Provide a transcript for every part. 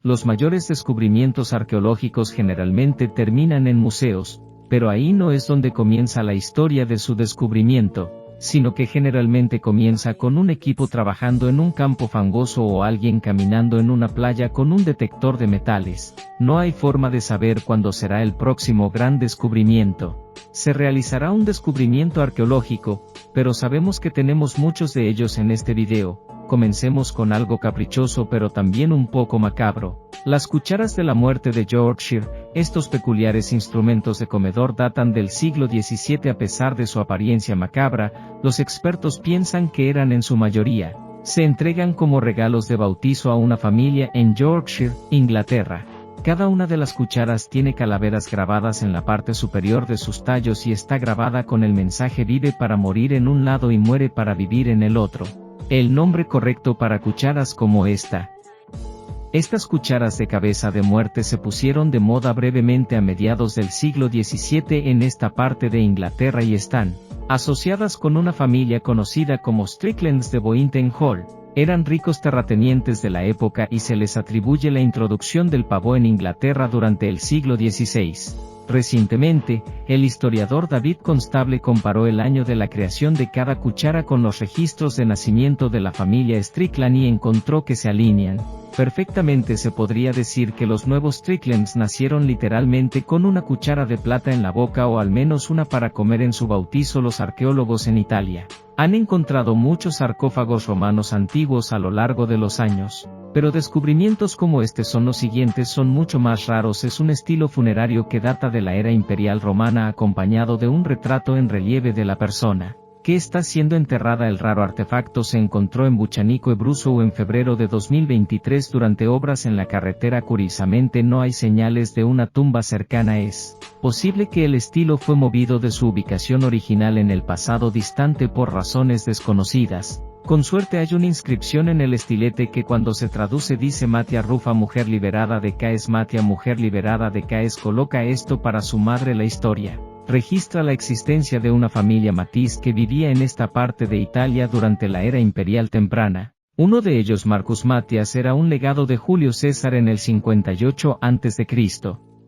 Los mayores descubrimientos arqueológicos generalmente terminan en museos, pero ahí no es donde comienza la historia de su descubrimiento, sino que generalmente comienza con un equipo trabajando en un campo fangoso o alguien caminando en una playa con un detector de metales. No hay forma de saber cuándo será el próximo gran descubrimiento. Se realizará un descubrimiento arqueológico, pero sabemos que tenemos muchos de ellos en este video. Comencemos con algo caprichoso pero también un poco macabro. Las cucharas de la muerte de Yorkshire. Estos peculiares instrumentos de comedor datan del siglo XVII. A pesar de su apariencia macabra, los expertos piensan que eran en su mayoría. Se entregan como regalos de bautizo a una familia en Yorkshire, Inglaterra. Cada una de las cucharas tiene calaveras grabadas en la parte superior de sus tallos y está grabada con el mensaje "vive para morir en un lado y muere para vivir en el otro". El nombre correcto para cucharas como esta. Estas cucharas de cabeza de muerte se pusieron de moda brevemente a mediados del siglo XVII en esta parte de Inglaterra y están asociadas con una familia conocida como Stricklands de Boynton Hall. Eran ricos terratenientes de la época y se les atribuye la introducción del pavó en Inglaterra durante el siglo XVI. Recientemente, el historiador David Constable comparó el año de la creación de cada cuchara con los registros de nacimiento de la familia Strickland y encontró que se alinean perfectamente. Se podría decir que los nuevos Stricklands nacieron literalmente con una cuchara de plata en la boca o al menos una para comer en su bautizo. Los arqueólogos en Italia han encontrado muchos sarcófagos romanos antiguos a lo largo de los años, pero descubrimientos como este son los siguientes son mucho más raros. Es un estilo funerario que data de la era imperial romana acompañado de un retrato en relieve de la persona que está siendo enterrada. El raro artefacto se encontró en Bucanico Abruzzo en febrero de 2023 durante obras en la carretera. Curiosamente no hay señales de una tumba cercana. Es posible que el estilo fue movido de su ubicación original en el pasado distante por razones desconocidas. Con suerte hay una inscripción en el estilete que cuando se traduce dice Matia Rufa mujer liberada de Caes. Matia mujer liberada de Caes coloca esto para su madre. La historia registra la existencia de una familia Matiz que vivía en esta parte de Italia durante la era imperial temprana. Uno de ellos, Marcus Matias, era un legado de Julio César en el 58 a.C.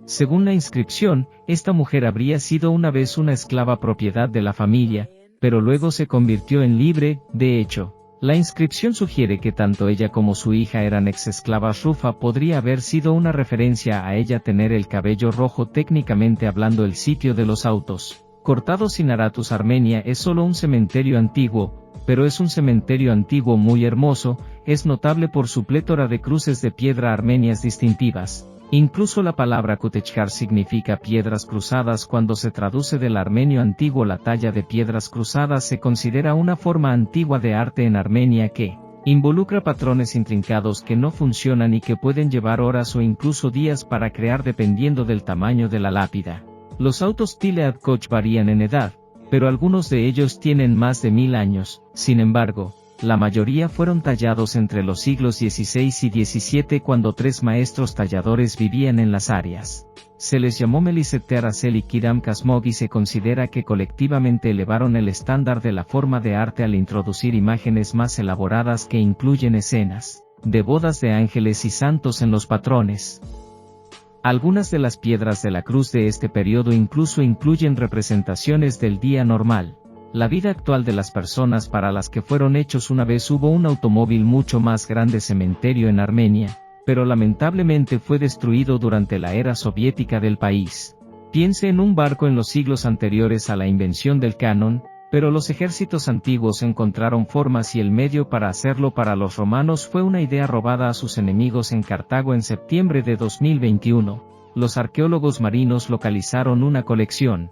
Según la inscripción, esta mujer habría sido una vez una esclava propiedad de la familia, pero luego se convirtió en libre. De hecho, la inscripción sugiere que tanto ella como su hija eran ex-esclavas. Rufa podría haber sido una referencia a ella tener el cabello rojo. Técnicamente hablando, el sitio de los autos cortados en Aratus, Armenia, es solo un cementerio antiguo, pero es un cementerio antiguo muy hermoso. Es notable por su plétora de cruces de piedra armenias distintivas. Incluso la palabra Kutechkar significa piedras cruzadas. Cuando se traduce del armenio antiguo, la talla de piedras cruzadas se considera una forma antigua de arte en Armenia que involucra patrones intrincados que no funcionan y que pueden llevar horas o incluso días para crear dependiendo del tamaño de la lápida. Los autos Tilead Koch varían en edad, pero algunos de ellos tienen más de 1000 años. Sin embargo, la mayoría fueron tallados entre los siglos XVI y XVII cuando 3 maestros talladores vivían en las áreas. Se les llamó Melisete Araceli y Kiram Kasmog y se considera que colectivamente elevaron el estándar de la forma de arte al introducir imágenes más elaboradas que incluyen escenas de bodas de ángeles y santos en los patrones. Algunas de las piedras de la cruz de este periodo incluso incluyen representaciones del día normal. La vida actual de las personas para las que fueron hechos. Una vez hubo un automóvil mucho más grande cementerio en Armenia, pero lamentablemente fue destruido durante la era soviética del país. Piense en un barco en los siglos anteriores a la invención del canon, pero los ejércitos antiguos encontraron formas y el medio para hacerlo. Para los romanos fue una idea robada a sus enemigos en Cartago. En septiembre de 2021, los arqueólogos marinos localizaron una colección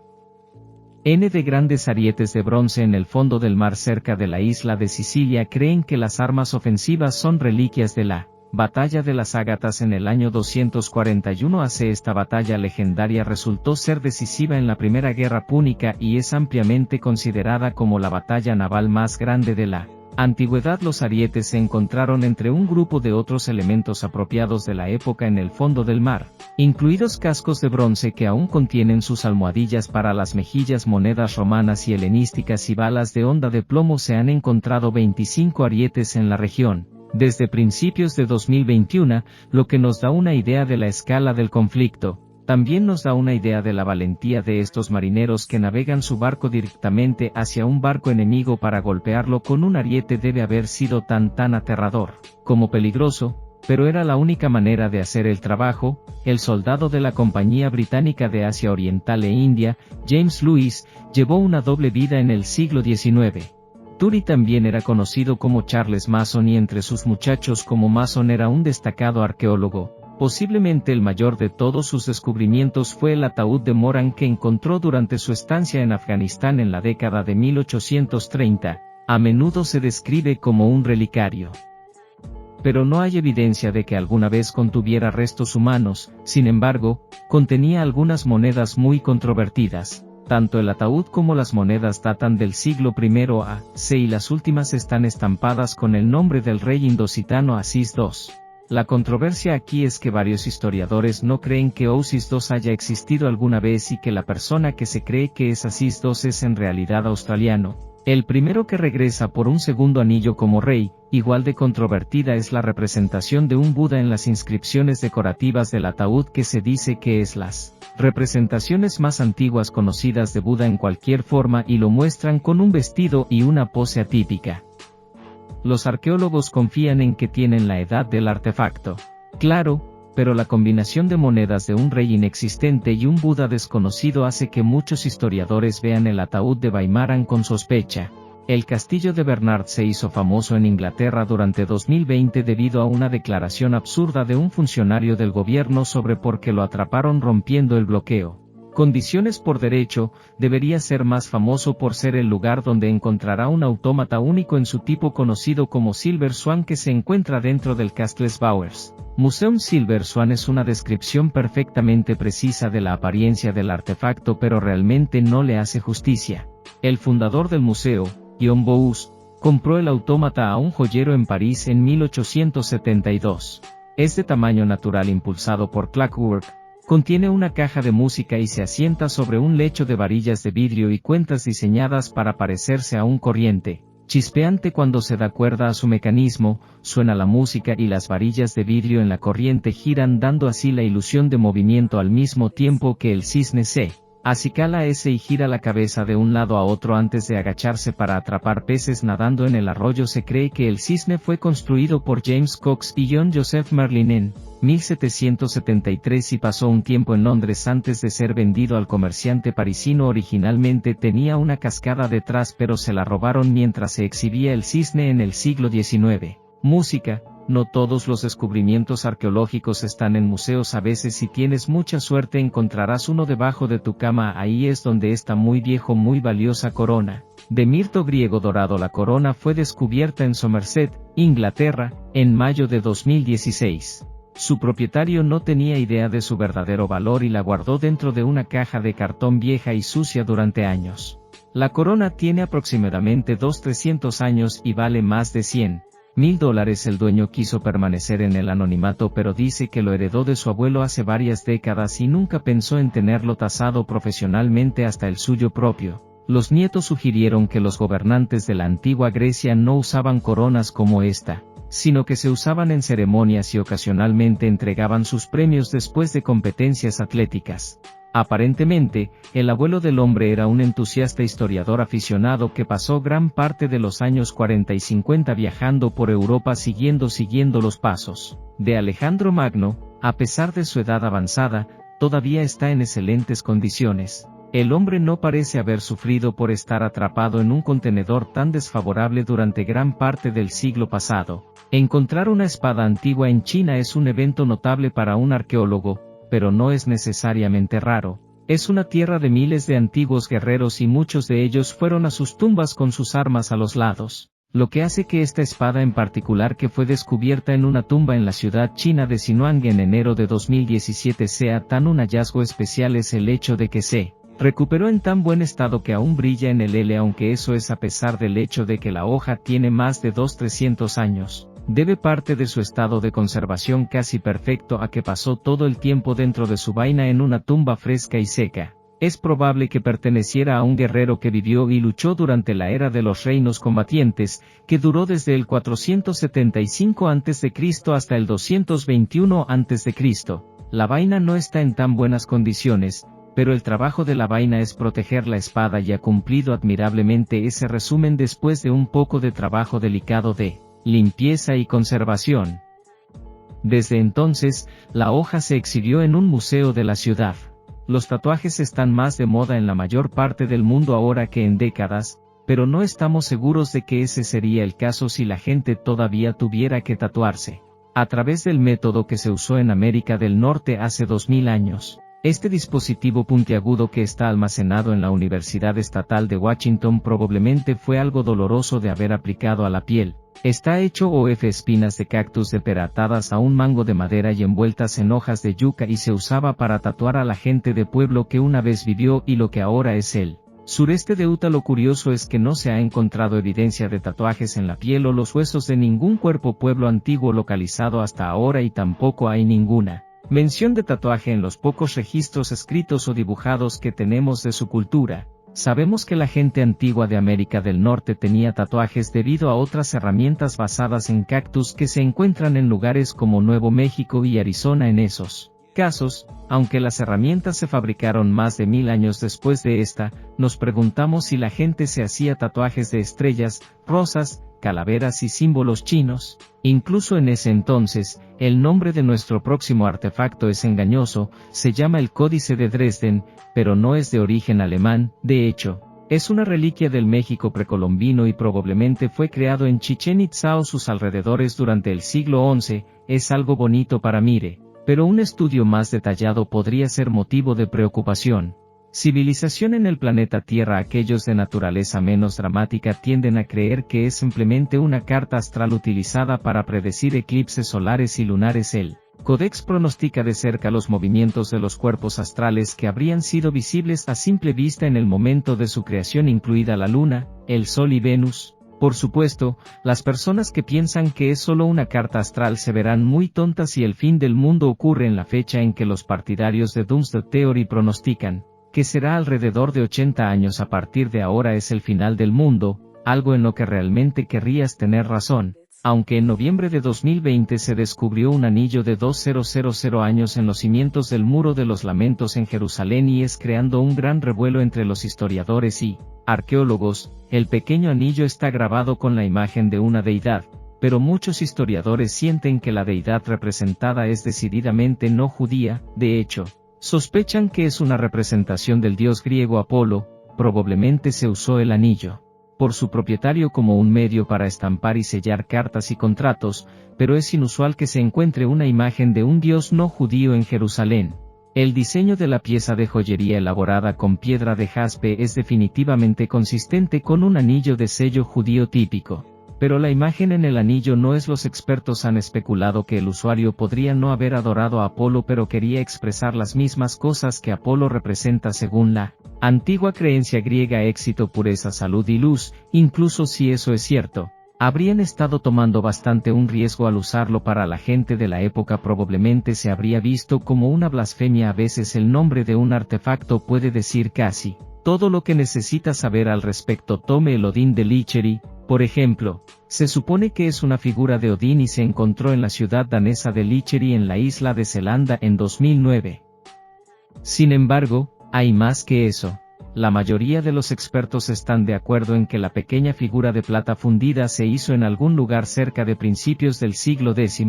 de grandes arietes de bronce en el fondo del mar cerca de la isla de Sicilia. Creen que las armas ofensivas son reliquias de la batalla de las Ágatas en el año 241 AC. Esta batalla legendaria resultó ser decisiva en la Primera Guerra Púnica y es ampliamente considerada como la batalla naval más grande de la antigüedad. Los arietes se encontraron entre un grupo de otros elementos apropiados de la época en el fondo del mar, incluidos cascos de bronce que aún contienen sus almohadillas para las mejillas, monedas romanas y helenísticas y balas de honda de plomo. Se han encontrado 25 arietes en la región, desde principios de 2021, lo que nos da una idea de la escala del conflicto. También nos da una idea de la valentía de estos marineros que navegan su barco directamente hacia un barco enemigo para golpearlo con un ariete. Debe haber sido tan aterrador como peligroso, pero era la única manera de hacer el trabajo. El soldado de la Compañía Británica de Asia Oriental e India, James Lewis, llevó una doble vida en el siglo XIX. Turi también era conocido como Charles Mason y entre sus muchachos como Mason era un destacado arqueólogo. Posiblemente el mayor de todos sus descubrimientos fue el ataúd de Moran que encontró durante su estancia en Afganistán en la década de 1830. A menudo se describe como un relicario, pero no hay evidencia de que alguna vez contuviera restos humanos. Sin embargo, contenía algunas monedas muy controvertidas. Tanto el ataúd como las monedas datan del siglo I a.C. y las últimas están estampadas con el nombre del rey indocitano Aziz II. La controversia aquí es que varios historiadores no creen que Aziz II haya existido alguna vez y que la persona que se cree que es Aziz II es en realidad australiano, el primero que regresa por un segundo anillo como rey. Igual de controvertida es la representación de un Buda en las inscripciones decorativas del ataúd, que se dice que es las representaciones más antiguas conocidas de Buda en cualquier forma y lo muestran con un vestido y una pose atípica. Los arqueólogos confían en que tienen la edad del artefacto. Claro, pero la combinación de monedas de un rey inexistente y un Buda desconocido hace que muchos historiadores vean el ataúd de Baimaran con sospecha. El castillo de Bernard se hizo famoso en Inglaterra durante 2020 debido a una declaración absurda de un funcionario del gobierno sobre por qué lo atraparon rompiendo el bloqueo. Condiciones por derecho. Debería ser más famoso por ser el lugar donde encontrará un autómata único en su tipo conocido como Silver Swan que se encuentra dentro del Castles Bowers Museum. Silver Swan es una descripción perfectamente precisa de la apariencia del artefacto, pero realmente no le hace justicia. El fundador del museo, Guillaume Bous, compró el autómata a un joyero en París en 1872. Es de tamaño natural impulsado por Clockwork. Contiene una caja de música y se asienta sobre un lecho de varillas de vidrio y cuentas diseñadas para parecerse a un corriente chispeante. Cuando se da cuerda a su mecanismo, suena la música y las varillas de vidrio en la corriente giran, dando así la ilusión de movimiento al mismo tiempo que el cisne se acicala y gira la cabeza de un lado a otro antes de agacharse para atrapar peces nadando en el arroyo. Se cree que el cisne fue construido por James Cox y John Joseph Merlin en 1773 y pasó un tiempo en Londres antes de ser vendido al comerciante parisino. Originalmente tenía una cascada detrás, pero se la robaron mientras se exhibía el cisne en el siglo XIX. Música. No todos los descubrimientos arqueológicos están en museos. A veces, si tienes mucha suerte, encontrarás uno debajo de tu cama. Ahí es donde está muy viejo, muy valiosa corona de mirto griego dorado. La corona fue descubierta en Somerset, Inglaterra, en mayo de 2016. Su propietario no tenía idea de su verdadero valor y la guardó dentro de una caja de cartón vieja y sucia durante años. La corona tiene aproximadamente 300 años y vale más de $100,000. El dueño quiso permanecer en el anonimato, pero dice que lo heredó de su abuelo hace varias décadas y nunca pensó en tenerlo tasado profesionalmente hasta el suyo propio. Los nietos sugirieron que los gobernantes de la antigua Grecia no usaban coronas como esta, sino que se usaban en ceremonias y ocasionalmente entregaban sus premios después de competencias atléticas. Aparentemente, el abuelo del hombre era un entusiasta historiador aficionado que pasó gran parte de los años 40 y 50 viajando por Europa siguiendo los pasos de Alejandro Magno. A pesar de su edad avanzada, todavía está en excelentes condiciones. El hombre no parece haber sufrido por estar atrapado en un contenedor tan desfavorable durante gran parte del siglo pasado. Encontrar una espada antigua en China es un evento notable para un arqueólogo, pero no es necesariamente raro. Es una tierra de miles de antiguos guerreros y muchos de ellos fueron a sus tumbas con sus armas a los lados. Lo que hace que esta espada en particular, que fue descubierta en una tumba en la ciudad china de Sinuang en enero de 2017, sea tan un hallazgo especial es el hecho de que se recuperó en tan buen estado que aún brilla en el L, aunque eso es a pesar del hecho de que la hoja tiene más de 300 años. Debe parte de su estado de conservación casi perfecto a que pasó todo el tiempo dentro de su vaina en una tumba fresca y seca. Es probable que perteneciera a un guerrero que vivió y luchó durante la era de los reinos combatientes, que duró desde el 475 a.C. hasta el 221 a.C. La vaina no está en tan buenas condiciones, pero el trabajo de la vaina es proteger la espada y ha cumplido admirablemente ese resumen después de un poco de trabajo delicado de limpieza y conservación. Desde entonces, la hoja se exhibió en un museo de la ciudad. Los tatuajes están más de moda en la mayor parte del mundo ahora que en décadas, pero no estamos seguros de que ese sería el caso si la gente todavía tuviera que tatuarse. A través del método que se usó en América del Norte hace 2000 años. Este dispositivo puntiagudo que está almacenado en la Universidad Estatal de Washington probablemente fue algo doloroso de haber aplicado a la piel. Está hecho of espinas de cactus deperatadas a un mango de madera y envueltas en hojas de yuca y se usaba para tatuar a la gente de pueblo que una vez vivió y lo que ahora es el sureste de Utah. Lo curioso es que no se ha encontrado evidencia de tatuajes en la piel o los huesos de ningún cuerpo pueblo antiguo localizado hasta ahora y tampoco hay ninguna mención de tatuaje en los pocos registros escritos o dibujados que tenemos de su cultura. Sabemos que la gente antigua de América del Norte tenía tatuajes debido a otras herramientas basadas en cactus que se encuentran en lugares como Nuevo México y Arizona. En esos casos, aunque las herramientas se fabricaron más de 1000 años después de esta, nos preguntamos si la gente se hacía tatuajes de estrellas, rosas, calaveras y símbolos chinos. Incluso en ese entonces, el nombre de nuestro próximo artefacto es engañoso, se llama el Códice de Dresden, pero no es de origen alemán. De hecho, es una reliquia del México precolombino y probablemente fue creado en Chichén Itzá o sus alrededores durante el siglo XI. Es algo bonito para mire, pero un estudio más detallado podría ser motivo de preocupación. Civilización en el planeta Tierra. Aquellos de naturaleza menos dramática tienden a creer que es simplemente una carta astral utilizada para predecir eclipses solares y lunares. El Codex pronostica de cerca los movimientos de los cuerpos astrales que habrían sido visibles a simple vista en el momento de su creación, incluida la Luna, el Sol y Venus. Por supuesto, las personas que piensan que es solo una carta astral se verán muy tontas si el fin del mundo ocurre en la fecha en que los partidarios de Doomsday Theory pronostican, que será alrededor de 80 años a partir de ahora. Es el final del mundo, algo en lo que realmente querrías tener razón, aunque en noviembre de 2020 se descubrió un anillo de 2000 años en los cimientos del Muro de los Lamentos en Jerusalén y es creando un gran revuelo entre los historiadores y arqueólogos. El pequeño anillo está grabado con la imagen de una deidad, pero muchos historiadores sienten que la deidad representada es decididamente no judía. De hecho, sospechan que es una representación del dios griego Apolo. Probablemente se usó el anillo por su propietario como un medio para estampar y sellar cartas y contratos, pero es inusual que se encuentre una imagen de un dios no judío en Jerusalén. El diseño de la pieza de joyería elaborada con piedra de jaspe es definitivamente consistente con un anillo de sello judío típico. Pero la imagen en el anillo no es. Los expertos han especulado que el usuario podría no haber adorado a Apolo pero quería expresar las mismas cosas que Apolo representa según la antigua creencia griega: éxito, pureza, salud y luz. Incluso si eso es cierto, habrían estado tomando bastante un riesgo al usarlo. Para la gente de la época probablemente se habría visto como una blasfemia. A veces el nombre de un artefacto puede decir casi todo lo que necesita saber al respecto. Tome el Odín de Licheri, por ejemplo. Se supone que es una figura de Odín y se encontró en la ciudad danesa de Licheri en la isla de Zelanda en 2009. Sin embargo, hay más que eso. La mayoría de los expertos están de acuerdo en que la pequeña figura de plata fundida se hizo en algún lugar cerca de principios del siglo X,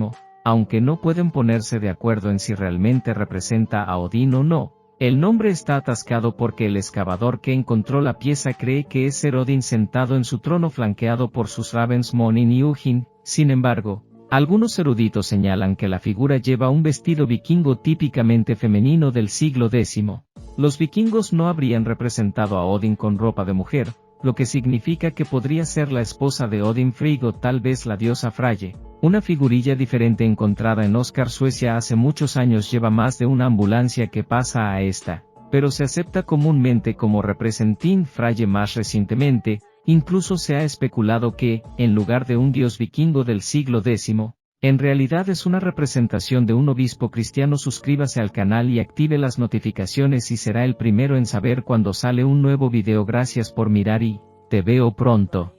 aunque no pueden ponerse de acuerdo en si realmente representa a Odín o no. El nombre está atascado porque el excavador que encontró la pieza cree que es Ser Odín sentado en su trono flanqueado por sus ravens Monin y Ugin. Sin embargo, algunos eruditos señalan que la figura lleva un vestido vikingo típicamente femenino del siglo X. Los vikingos no habrían representado a Odín con ropa de mujer, lo que significa que podría ser la esposa de Odín Frigg o tal vez la diosa Freyja. Una figurilla diferente encontrada en Oscar, Suecia hace muchos años lleva más de una ambulancia que pasa a esta, pero se acepta comúnmente como representin Freyja. Más recientemente, incluso se ha especulado que, en lugar de un dios vikingo del siglo X, En realidad es una representación de un obispo cristiano. Suscríbase al canal y active las notificaciones y será el primero en saber cuando sale un nuevo video. Gracias por mirar y te veo pronto.